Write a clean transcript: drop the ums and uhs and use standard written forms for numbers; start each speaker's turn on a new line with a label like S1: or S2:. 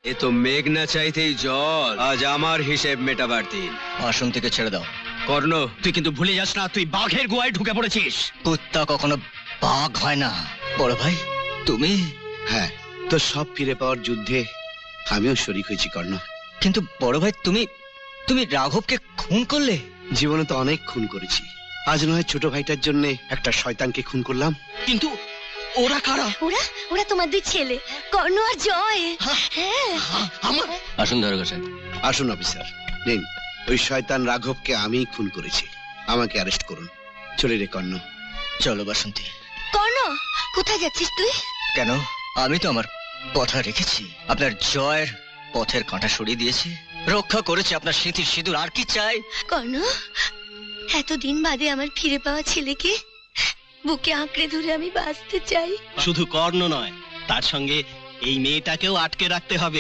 S1: এ তো মেঘ না চাইতেই জল। আজ আমার হিসেব মেটাবার দিন।
S2: বাসন্তীকে ছেড়ে দাও।
S1: কর্ণ,
S3: তুই কিন্তু ভুলে যাস না, তুই বাঘের গুহায় ঢুকে পড়েছিস।
S2: কুত্তা কখনো বাঘ হয় না। বড় ভাই তুমি?
S4: হ্যাঁ, তো সব ফিরে পাওয়ার যুদ্ধে আমিও শরীক হয়েছি কর্ণ।
S2: কিন্তু বড় ভাই তুমি তুমি রাঘবকে খুন করলে।
S4: জীবনে তো অনেক খুন করেছি, আজ নয় ছোট ভাইটার জন্য একটা শয়তানকে খুন করলাম।
S3: কিন্তু ওরা কারা?
S5: ওরা ওরা তোমার দুই ছেলে, কর্ণ আর জয়। হ্যাঁ,
S3: আমার
S2: আসুন দারোগা সাহেব।
S4: আসুন অফিসার, নিন, ওই শয়তান রাঘবকে আমিই খুন করেছি, আমাকে অ্যারেস্ট করুন। চলে রে কর্ণ।
S2: চলো বাসন্তী।
S5: কর্ণ কোথায় যাচ্ছিস তুই?
S2: কেন? আমি তো আমার কথা রেখেছি। আপনার জয়ের পথের কাঁটা সরিয়ে দিয়েছি, রক্ষা করেছে আপনার স্মৃতির সিঁদুর। আর কি চাই?
S5: কর্ণ, এতদিন বাদে আমার ফিরে পাওয়া ছেলেকে বুকে আঁকড়ে ধরে আমি বাঁচতে চাই।
S3: শুধু কর্ণ নয়, তার সঙ্গে এই মেয়েটাকেও আটকে রাখতে হবে।